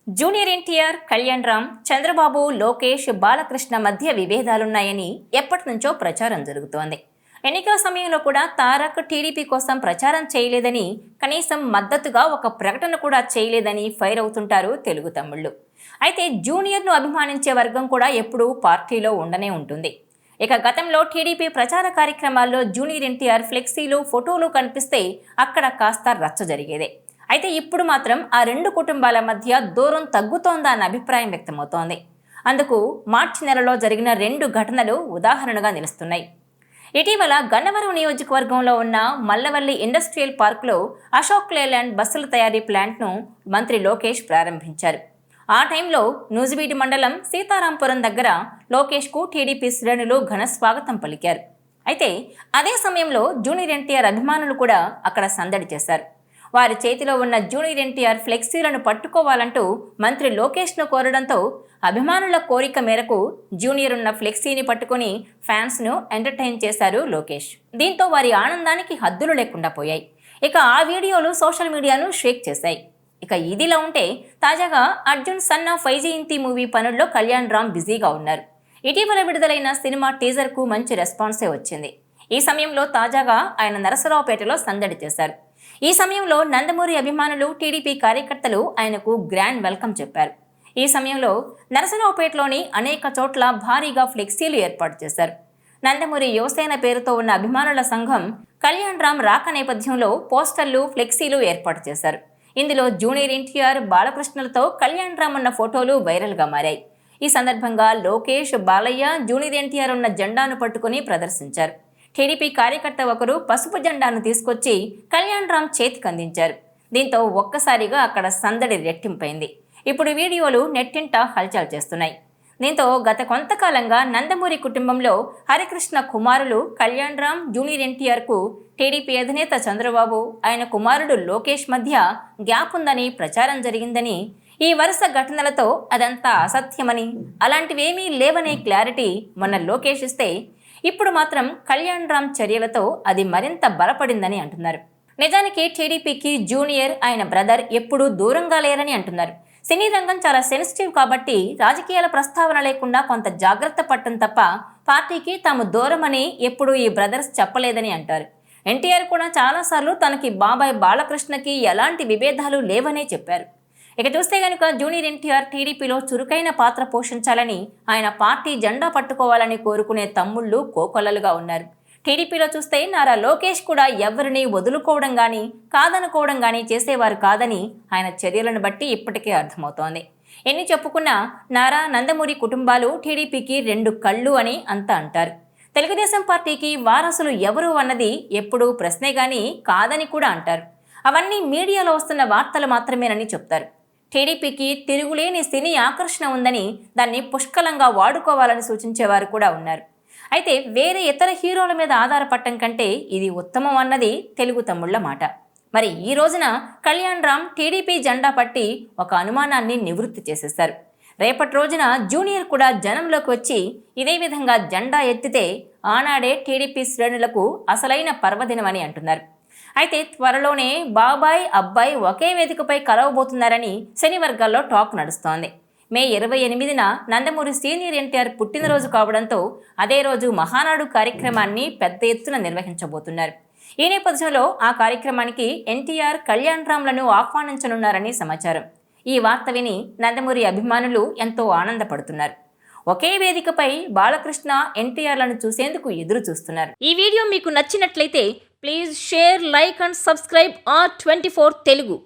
Junior NTR, Kalyan Ram, Chandrababu, Lokesh, Balakrishna మధ్య విభేదాలున్నాయని ఎప్పటి నుంచో ప్రచారం జరుగుతోంది. ఎన్నికల సమయంలో కూడా తారక్ టీడీపీ కోసం ప్రచారం చేయలేదని, కనీసం మద్దతుగా ఒక ప్రకటన కూడా చేయలేదని ఫైర్ అవుతుంటారు తెలుగు తమ్ముళ్ళు. అయితే జూనియర్ను అభిమానించే వర్గం కూడా ఎప్పుడూ పార్టీలో ఉండనే ఉంటుంది. ఇక గతంలో టీడీపీ ప్రచార కార్యక్రమాల్లో జూనియర్ ఎన్టీఆర్ ఫ్లెక్సీలు, ఫోటోలు కనిపిస్తే అక్కడ కాస్త రచ్చ జరిగేదే. అయితే ఇప్పుడు మాత్రం ఆ రెండు కుటుంబాల మధ్య దూరం తగ్గుతోందా అన్న అభిప్రాయం వ్యక్తమవుతోంది. అందుకు మార్చి నెలలో జరిగిన రెండు ఘటనలు ఉదాహరణగా నిలుస్తున్నాయి. ఇటీవల గన్నవరం నియోజకవర్గంలో ఉన్న మల్లవల్లి ఇండస్ట్రియల్ పార్క్లో అశోక్ లేలాండ్ బస్సుల తయారీ ప్లాంట్ను మంత్రి లోకేష్ ప్రారంభించారు. ఆ టైంలో నూజివీడు మండలం సీతారాంపురం దగ్గర లోకేష్కు టీడీపీ శ్రేణులు ఘన స్వాగతం పలికారు. అయితే అదే సమయంలో జూనియర్ ఎన్టీఆర్ అభిమానులు కూడా అక్కడ సందడి చేశారు. వారి చేతిలో ఉన్న జూనియర్ ఎన్టీఆర్ ఫ్లెక్సీలను పట్టుకోవాలంటూ మంత్రి లోకేష్ను కోరడంతో అభిమానుల కోరిక మేరకు జూనియర్ ఉన్న ఫ్లెక్సీని పట్టుకుని ఫ్యాన్స్ను ఎంటర్టైన్ చేశారు లోకేష్. దీంతో వారి ఆనందానికి హద్దులు లేకుండా పోయాయి. ఇక ఆ వీడియోలు సోషల్ మీడియాను షేక్ చేశాయి. ఇక ఇదిలా ఉంటే తాజాగా Arjun son of Vyjayanthi movie పనుల్లో కళ్యాణ్ రామ్ బిజీగా ఉన్నారు. ఇటీవల విడుదలైన సినిమా టీజర్కు మంచి రెస్పాన్సే వచ్చింది. ఈ సమయంలో తాజాగా ఆయన నరసరావుపేటలో సందడి చేశారు. ఈ సమయంలో నందమూరి అభిమానులు, టీడీపీ కార్యకర్తలు ఆయనకు గ్రాండ్ వెల్కమ్ చెప్పారు. ఈ సమయంలో నరసరావుపేటలోని అనేక చోట్ల భారీగా ఫ్లెక్సీలు ఏర్పాటు చేశారు. నందమూరి యువసేన పేరుతో ఉన్న అభిమానుల సంఘం కళ్యాణ్ రామ్ రాక నేపథ్యంలో పోస్టర్లు, ఫ్లెక్సీలు ఏర్పాటు చేశారు. ఇందులో జూనియర్ ఎన్టీఆర్, బాలకృష్ణలతో కళ్యాణ్ రామ్ ఉన్న ఫోటోలు వైరల్గా మారాయి. ఈ సందర్భంగా లోకేష్, బాలయ్య జూనియర్ ఎన్టీఆర్ ఉన్న జెండాను పట్టుకుని ప్రదర్శించారు. టీడీపీ కార్యకర్త ఒకరు పసుపు జెండాను తీసుకొచ్చి కళ్యాణ్ రామ్ చేతికి అందించారు. దీంతో ఒక్కసారిగా అక్కడ సందడి రెట్టింపైంది. ఇప్పుడు వీడియోలు నెట్టింట హల్చల్ చేస్తున్నాయి. దీంతో గత కొంతకాలంగా నందమూరి కుటుంబంలో హరికృష్ణ కుమారులు కళ్యాణ్ రామ్, జూనియర్ ఎన్టీఆర్కు టీడీపీ అధినేత చంద్రబాబు, ఆయన కుమారుడు లోకేష్ మధ్య గ్యాప్ ఉందని ప్రచారం జరిగిందని, ఈ వరుస ఘటనలతో అదంతా అసత్యమని, అలాంటివేమీ లేవనే క్లారిటీ మొన్న లోకేష్ ఇస్తే ఇప్పుడు మాత్రం కళ్యాణ్ రామ్ చర్యలతో అది మరింత బలపడిందని అంటున్నారు. నిజానికి టీడీపీకి జూనియర్, ఆయన బ్రదర్ ఎప్పుడూ దూరంగా లేరని అంటున్నారు. సినీ రంగం చాలా సెన్సిటివ్ కాబట్టి రాజకీయాల ప్రస్తావన లేకుండా కొంత జాగ్రత్త పట్టం తప్ప పార్టీకి తాము దూరమని ఎప్పుడూ ఈ బ్రదర్స్ చెప్పలేదని అంటారు. ఎన్టీఆర్ కూడా చాలాసార్లు తనకి బాబాయ్ బాలకృష్ణకి ఎలాంటి విభేదాలు లేవనే చెప్పారు. ఇక చూస్తే కనుక జూనియర్ ఎన్టీఆర్ టీడీపీలో చురుకైన పాత్ర పోషించాలని, ఆయన పార్టీ జెండా పట్టుకోవాలని కోరుకునే తమ్ముళ్ళు కోకొల్లలుగా ఉన్నారు. టీడీపీలో చూస్తే నారా లోకేష్ కూడా ఎవరిని వదులుకోవడం కానీ, కాదనుకోవడం కానీ చేసేవారు కాదని ఆయన చర్యలను బట్టి ఇప్పటికే అర్థమవుతోంది. ఎన్ని చెప్పుకున్నా నారా, నందమూరి కుటుంబాలు టీడీపీకి రెండు కళ్ళు అని అంతా అంటారు. తెలుగుదేశం పార్టీకి వారసులు ఎవరు అన్నది ఎప్పుడూ ప్రశ్నే గానీ కాదని కూడా అంటారు. అవన్నీ మీడియాలో వస్తున్న వార్తలు మాత్రమేనని చెప్తారు. టీడీపీకి తిరుగులేని సినీ ఆకర్షణ ఉందని, దాన్ని పుష్కలంగా వాడుకోవాలని సూచించేవారు కూడా ఉన్నారు. అయితే వేరే ఇతర హీరోల మీద ఆధారపడటం కంటే ఇది ఉత్తమం అన్నది తెలుగు తమ్ముళ్ల మాట. మరి ఈ రోజున కళ్యాణ్ రామ్ టీడీపీ జెండా పట్టి ఒక అనుమానాన్ని నివృత్తి చేసేశారు. రేపటి రోజున జూనియర్ కూడా జనంలోకి వచ్చి ఇదే విధంగా జెండా ఎత్తితే ఆనాడే టీడీపీ శ్రేణులకు అసలైన పర్వదినమని అంటున్నారు. అయితే త్వరలోనే బాబాయ్, అబ్బాయి ఒకే వేదికపై కలవబోతున్నారని సినీ వర్గాల్లో టాక్ నడుస్తోంది. మే 28న నందమూరి సీనియర్ ఎన్టీఆర్ పుట్టినరోజు కావడంతో అదే రోజు మహానాడు కార్యక్రమాన్ని పెద్ద ఎత్తున నిర్వహించబోతున్నారు. ఈ నేపథ్యంలో ఆ కార్యక్రమానికి ఎన్టీఆర్, కళ్యాణ్ రామ్లను ఆహ్వానించనున్నారని సమాచారం. ఈ వార్త విని నందమూరి అభిమానులు ఎంతో ఆనందపడుతున్నారు. ఒకే వేదికపై బాలకృష్ణ, ఎన్టీఆర్లను చూసేందుకు ఎదురు చూస్తున్నారు. ఈ వీడియో మీకు నచ్చినట్లయితే please share, like and subscribe R24 Telugu.